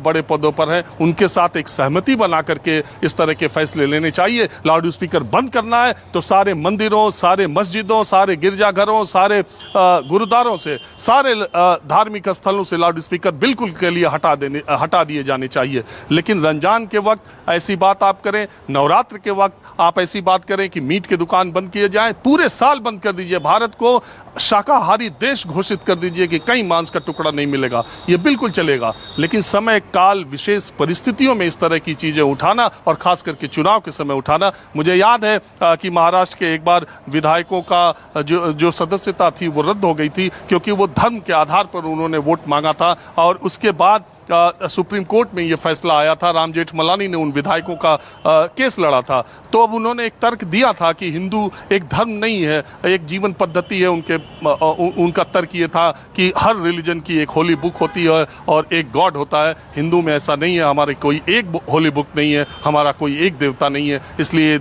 बड़े पदों पर हैं उनके साथ एक सहमति बना करके इस तरह के फैसले लेने चाहिए। लाउड स्पीकर बंद करना है तो सारे मंदिरों, सारे मस्जिदों, सारे गिरजाघरों, सारे गुरुद्वारों से, सारे धार्मिक स्थलों से लाउड स्पीकर बिल्कुल के लिए हटा दिए जाने चाहिए। लेकिन रमजान के वक्त ऐसी बात आप करें, नवरात्र के वक्त आप ऐसी बात करें कि मीट की दुकान बंद किए जाए, पूरे साल बंद कर दीजिए, भारत को शाकाहारी देश घोषित कर दीजिए कि कहीं मांस का टुकड़ा नहीं मिलेगा, ये बिल्कुल चलेगा। लेकिन समय काल विशेष परिस्थितियों में इस तरह की चीजें उठाना और खास करके चुनाव के समय उठाना, मुझे याद है कि महाराष्ट्र के एक बार विधायकों का जो सदस्यता थी वो रद्द हो गई थी क्योंकि वो धर्म के आधार पर उन्होंने वोट मांगा था, और उसके बाद सुप्रीम कोर्ट में ये फैसला आया था, राम जेठमलानी ने उन विधायकों का केस लड़ा था। तो अब उन्होंने एक तर्क दिया था कि हिंदू एक धर्म नहीं है, एक जीवन पद्धति है। उनका तर्क ये था कि हर रिलीजन की एक होली बुक होती है और एक गॉड होता है, हिंदू में ऐसा नहीं है, हमारे कोई एक होली बुक नहीं है, हमारा कोई एक देवता नहीं है, इसलिए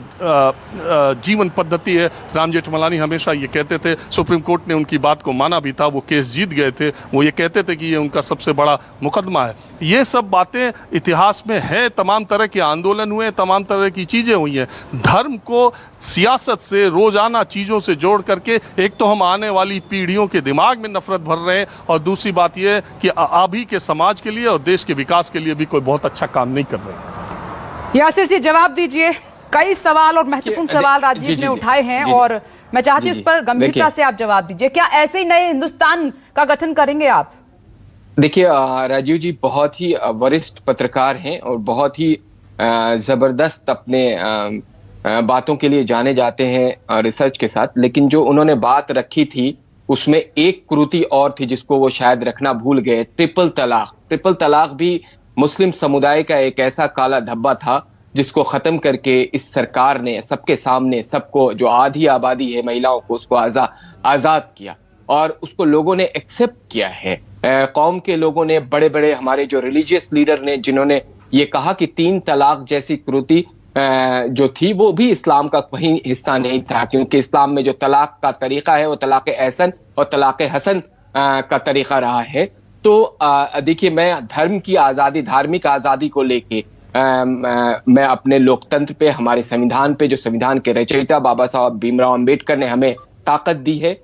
जीवन पद्धति है। राम जेठमलानी हमेशा ये कहते थे, सुप्रीम कोर्ट ने उनकी बात को माना भी था, वो केस जीत गए थे, वो ये कहते थे कि ये उनका सबसे बड़ा मुकदमा है। ये सब बातें इतिहास में है, तमाम तरह के आंदोलन हुए, तमाम तरह की चीज़ें हुई हैं। धर्म को सियासत से, रोज़ाना चीज़ों से जोड़ करके एक तो हम आने वाली पीढ़ियों के दिमाग में नफरत भर रहे हैं, और दूसरी बात यह है कि अभी के समाज के लिए और देश के विकास के लिए भी कोई बहुत अच्छा काम नहीं कर रहे हैं। यासिर जी जवाब दीजिए, कई सवाल और महत्वपूर्ण सवाल राजीव ने उठाए हैं और मैं चाहती हूं इस पर गंभीरता से आप जवाब दीजिए। क्या ऐसे ही नए हिंदुस्तान का गठन करेंगे आप? देखिए राजीव जी बहुत ही वरिष्ठ पत्रकार हैं और बहुत ही जबरदस्त अपने बातों के लिए जाने जाते हैं रिसर्च के साथ, लेकिन जो उन्होंने बात रखी थी उसमें एक कुरीति और थी जिसको वो शायद रखना भूल गए। ट्रिपल तलाक। ट्रिपल तलाक भी मुस्लिम समुदाय का एक ऐसा काला धब्बा था जिसको खत्म करके इस सरकार ने सबके सामने, सबको, जो आधी आबादी है महिलाओं को, उसको आजाद किया और उसको लोगों ने एक्सेप्ट किया है। कौम के लोगों ने, बड़े बड़े हमारे जो रिलीजियस लीडर ने, जिन्होंने ये कहा कि 3 तलाक जैसी कुरीति जो थी वो भी इस्लाम का कहीं हिस्सा नहीं था, क्योंकि इस्लाम में जो तलाक का तरीका है वो तलाक एहसन और तलाक हसन का तरीका रहा है। तो देखिए, मैं धर्म की आज़ादी, धार्मिक आज़ादी को लेके मैं अपने लोकतंत्र पे, हमारे संविधान पे, जो संविधान के रचयिता बाबा साहब भीमराव अंबेडकर ने हमें ताकत दी है,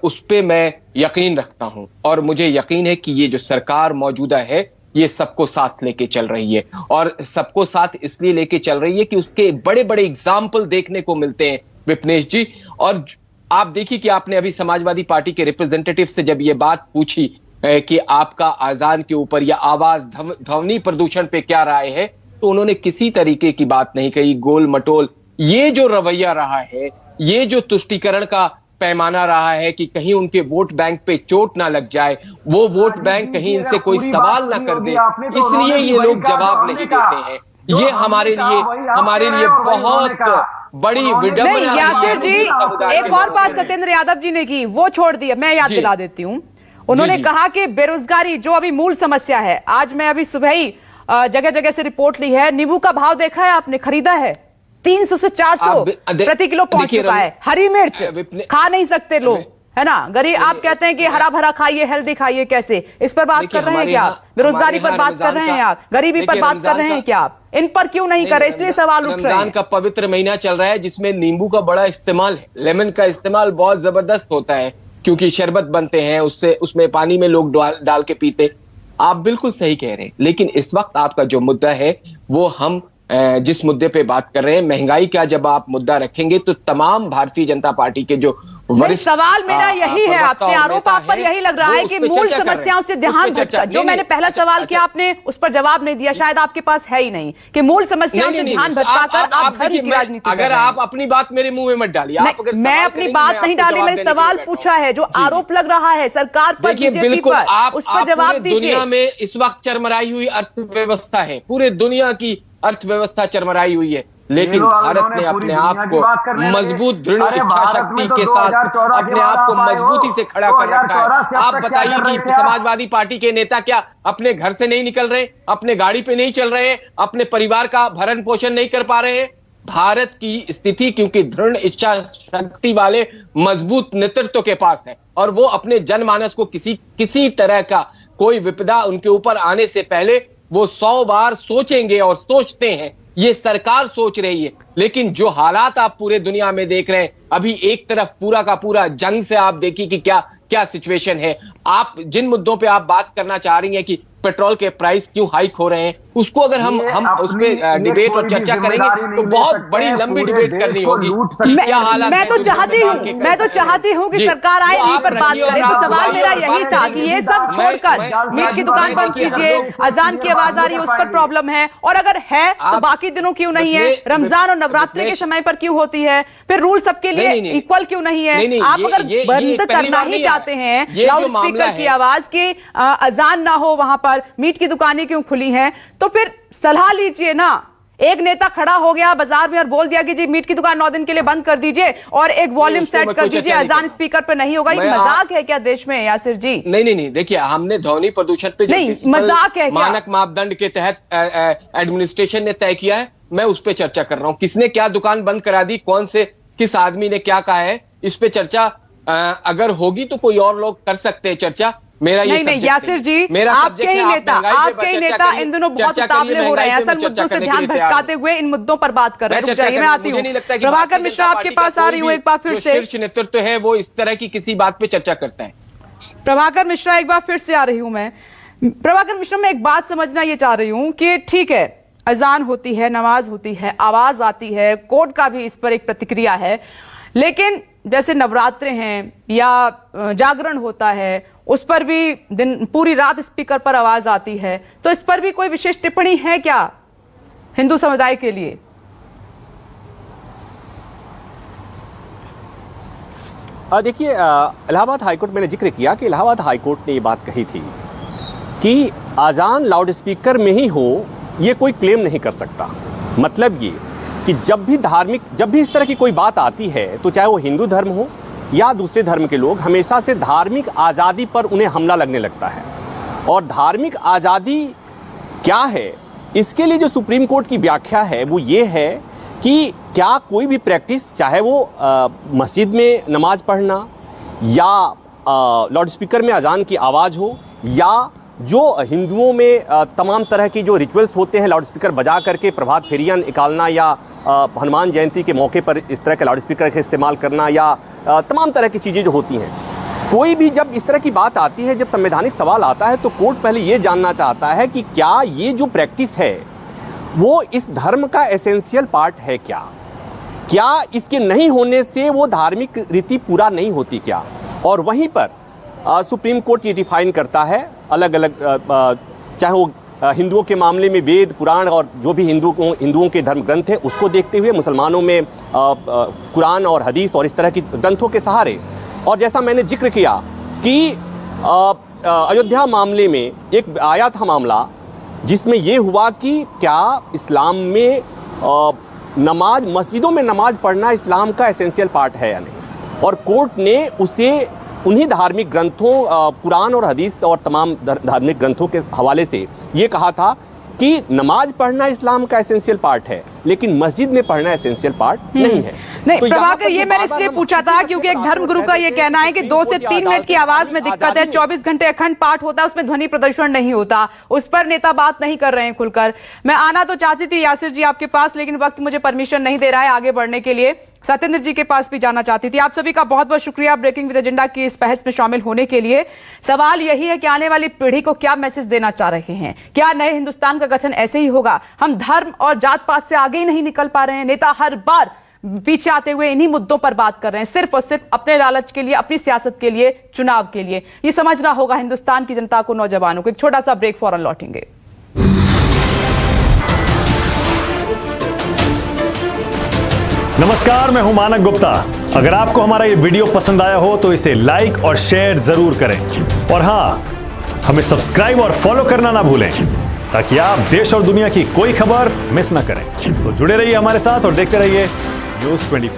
उस पे मैं यकीन रखता हूं और मुझे यकीन है कि ये जो सरकार मौजूदा है ये सबको साथ लेके चल रही है, और सबको साथ इसलिए लेके चल रही है कि उसके बड़े बड़े एग्जाम्पल देखने को मिलते हैं विपनेश जी। और आप देखिए कि आपने अभी समाजवादी पार्टी के रिप्रेजेंटेटिव से जब ये बात पूछी कि आपका आजान के ऊपर या आवाज ध्वनि प्रदूषण पे क्या राय है, तो उन्होंने किसी तरीके की बात नहीं कही। गोल मटोल ये जो रवैया रहा है, ये जो तुष्टीकरण का पैमाना रहा है कि कहीं उनके वोट बैंक पे चोट ना लग जाए, वो वोट बैंक कहीं इनसे कोई सवाल ना कर दे, इसलिए ये लोग जवाब नहीं देते हैं। ये हमारे लिए बहुत बड़ी विडंबना। यासिर जी, एक और बात सत्येंद्र यादव जी ने की, वो छोड़ दी, मैं याद दिला देती हूँ। उन्होंने कहा कि बेरोजगारी जो अभी मूल समस्या है, आज मैं अभी सुबह ही जगह जगह से रिपोर्ट ली है, नींबू का भाव देखा है आपने, खरीदा है 300 से 400 प्रति किलो पहुंच चुका है। हरी मिर्च खा नहीं सकते लोग, है ना, गरीब। आप कहते हैं कि हरा भरा खाइए, हेल्दी खाइए, कैसे इस पर बात कर रहे हैं क्या आप? बेरोजगारी पर बात कर रहे हैं आप, गरीबी पर बात कर रहे हैं क्या आप? इन पर क्यों नहीं कर रहे, इसलिए सवाल उठ रहे हैं। रमजान का पवित्र महीना चल रहा है जिसमें नींबू का बड़ा इस्तेमाल है, लेमन का इस्तेमाल बहुत जबरदस्त होता है, क्योंकि शरबत बनते हैं उससे, उसमें पानी में लोग डाल के पीते। आप बिल्कुल सही कह रहे हैं, लेकिन इस वक्त आपका जो मुद्दा है वो हम जिस मुद्दे पे बात कर रहे हैं, महंगाई का जब आप मुद्दा रखेंगे तो तमाम भारतीय जनता पार्टी के जो सवाल मेरा यही है आपसे, आरोप आप पर यही लग रहा है कि मूल समस्याओं से ध्यान भटका। जो मैंने पहला सवाल किया आपने उस पर जवाब नहीं दिया, शायद आपके पास है ही नहीं, कि मूल समस्याओं से ध्यान भटकाकर आप धर्म की राजनीति। अगर आप अपनी बात मेरे मुंह में मत डालिए। मैं अपनी बात नहीं डाली, मैंने सवाल पूछा है। जो आरोप लग रहा है सरकार पर, बीजेपी पर, उस पर जवाब दीजिए। दुनिया में इस वक्त चरमराई हुई अर्थव्यवस्था है, पूरे दुनिया की अर्थव्यवस्था चरमराई हुई है, लेकिन भारत ने अपने आप को मजबूत, दृढ़ इच्छा शक्ति के साथ अपने आप को मजबूती से खड़ा कर रखा है। आप बताइए कि समाजवादी पार्टी के नेता क्या अपने घर से नहीं निकल रहे, अपने गाड़ी पे नहीं चल रहे, अपने परिवार का भरण पोषण नहीं कर पा रहे हैं? भारत की स्थिति क्योंकि दृढ़ इच्छा शक्ति वाले मजबूत नेतृत्व के पास है, और वो अपने जनमानस को किसी तरह का कोई विपदा उनके ऊपर आने से पहले वो 100 बार सोचेंगे और सोचते हैं। ये सरकार सोच रही है, लेकिन जो हालात आप पूरे दुनिया में देख रहे हैं, अभी एक तरफ पूरा का पूरा जंग से आप देखिए कि क्या सिचुएशन है। आप जिन मुद्दों पे आप बात करना चाह रही हैं कि पेट्रोल के प्राइस क्यों हाइक हो रहे हैं, उसको अगर हम उस पे डिबेट और चर्चा करेंगे तो बहुत बड़ी लंबी डिबेट करनी होगी। क्या हालात मैं तो चाहती हूँ कि सरकार आए इन्हीं पर बात करे। तो सवाल मेरा यही था कि ये सब छोड़कर मीट की दुकान बंद कीजिए, अजान की आवाज आ रही है उस पर प्रॉब्लम है, और अगर है तो बाकी दिनों क्यों नहीं है? रमजान और नवरात्रि के समय पर क्यों होती है? फिर रूल सबके लिए इक्वल क्यों नहीं है? आप अगर बंद करना ही चाहते हैं लाउड स्पीकर की आवाज की, अजान ना हो वहां पर, मीट की दुकानें क्यों खुली हैं, तो फिर सलाह लीजिए ना। एक नेता खड़ा हो गया बाजार में और बोल दिया कि जी मीट की दुकान 9 दिन के लिए बंद कर दीजिए और एक वॉल्यूम सेट कर दीजिए, अजान स्पीकर पे नहीं होगा। ये मजाक है क्या देश में यासिर जी? नहीं, देखिए हमने ध्वनि प्रदूषण पे नहीं, मजाक है क्या? मानक मापदंड के तहत एडमिनिस्ट्रेशन ने तय किया है, मैं उस पर चर्चा कर रहा हूं। किसने क्या दुकान बंद करा दी, किस आदमी ने क्या कहा है, इस पे चर्चा अगर होगी तो कोई और लोग कर सकते हैं चर्चा, मेरा ये नहीं यासिर जी, आपके ही नेता इन दोनों बहुत उतावले हो रहे हैं, असल मुद्दों से ध्यान भटकाते हुए इन मुद्दों पर बात कर रहे हैं। मैं आती हूँ प्रभाकर मिश्रा, आपके पास आ रही हूँ एक बार फिर से। शीर्ष नेतृत्व है वो इस तरह की किसी बात पे चर्चा करता है। प्रभाकर मिश्रा, एक बार फिर से आ रही हूं मैं। प्रभाकर मिश्रा, मैं एक बात समझना ये चाह रही हूं कि ठीक है, अजान होती है, नमाज होती है, आवाज आती है, कोर्ट का भी इस पर एक प्रतिक्रिया है, लेकिन जैसे नवरात्रे हैं या जागरण होता है, उस पर भी दिन पूरी रात स्पीकर पर आवाज आती है, तो इस पर भी कोई विशेष टिप्पणी है क्या हिंदू समुदाय के लिए? देखिए, इलाहाबाद हाईकोर्ट, मैंने जिक्र किया कि इलाहाबाद हाईकोर्ट ने ये बात कही थी कि आजान लाउड स्पीकर में ही हो, ये कोई क्लेम नहीं कर सकता। मतलब ये कि जब भी इस तरह की कोई बात आती है, तो चाहे वो हिंदू धर्म हो या दूसरे धर्म के लोग, हमेशा से धार्मिक आज़ादी पर उन्हें हमला लगने लगता है। और धार्मिक आज़ादी क्या है, इसके लिए जो सुप्रीम कोर्ट की व्याख्या है वो ये है कि क्या कोई भी प्रैक्टिस, चाहे वो मस्जिद में नमाज पढ़ना या लाउड स्पीकर में अजान की आवाज़ हो, या जो हिंदुओं में तमाम तरह की जो रिचुअल्स होते हैं, लाउड स्पीकर बजा करके प्रभात फेरियां निकालना या हनुमान जयंती के मौके पर इस तरह के लाउड स्पीकर का इस्तेमाल करना या तमाम तरह की चीज़ें जो होती हैं, कोई भी जब इस तरह की बात आती है, जब संवैधानिक सवाल आता है, तो कोर्ट पहले ये जानना चाहता है कि क्या ये जो प्रैक्टिस है वो इस धर्म का एसेंशियल पार्ट है क्या इसके नहीं होने से वो धार्मिक रीति पूरा नहीं होती क्या। और वहीं पर सुप्रीम कोर्ट ये डिफाइन करता है अलग अलग, चाहे वो हिंदुओं के मामले में वेद, पुराण और जो भी हिंदुओं के धर्म ग्रंथ है उसको देखते हुए, मुसलमानों में कुरान और हदीस और इस तरह की ग्रंथों के सहारे। और जैसा मैंने जिक्र किया कि अयोध्या मामले में एक आया था मामला जिसमें ये हुआ कि क्या इस्लाम में नमाज, मस्जिदों में नमाज पढ़ना इस्लाम का एसेंशियल पार्ट है या नहीं, और कोर्ट ने उसे उन्हीं धार्मिक ग्रंथों, कुरान और हदीस और तमाम धार्मिक ग्रंथों के हवाले से ये कहा था कि नमाज पढ़ना इस्लाम का एसेंशियल पार्ट है, लेकिन मस्जिद में पढ़ना एसेंशियल पार्ट नहीं है। नहीं तो प्रभाकर, ये मैंने इसलिए पूछा था क्योंकि एक धर्मगुरु का ये कहना है कि 2 से 3 मिनट की आवाज में दिक्कत है, 24 घंटे अखंड पाठ होता है, उसमें ध्वनि प्रदर्शन नहीं होता, उस पर नेता बात नहीं कर रहे हैं खुलकर। मैं आना तो चाहती थी यासिर जी आपके पास, लेकिन वक्त मुझे परमिशन नहीं दे रहा है आगे बढ़ने के लिए। सत्येंद्र जी के पास भी जाना चाहती थी। आप सभी का बहुत बहुत शुक्रिया ब्रेकिंग विद एजेंडा की इस बहस में शामिल होने के लिए। सवाल यही है कि आने वाली पीढ़ी को क्या मैसेज देना चाह रहे हैं? क्या नए हिंदुस्तान का गठन ऐसे ही होगा? हम धर्म और जात पात से आगे ही नहीं निकल पा रहे हैं। नेता हर बार पीछे आते हुए इन्हीं मुद्दों पर बात कर रहे हैं, सिर्फ और सिर्फ अपने लालच के लिए, अपनी सियासत के लिए, चुनाव के लिए। ये समझना होगा हिंदुस्तान की जनता को, नौजवानों को। एक छोटा सा ब्रेक, फौरन लौटेंगे। नमस्कार, मैं हूं मानक गुप्ता। अगर आपको हमारा ये वीडियो पसंद आया हो तो इसे लाइक और शेयर जरूर करें, और हां, हमें सब्सक्राइब और फॉलो करना ना भूलें ताकि आप देश और दुनिया की कोई खबर मिस ना करें। तो जुड़े रहिए हमारे साथ और देखते रहिए न्यूज़ 24।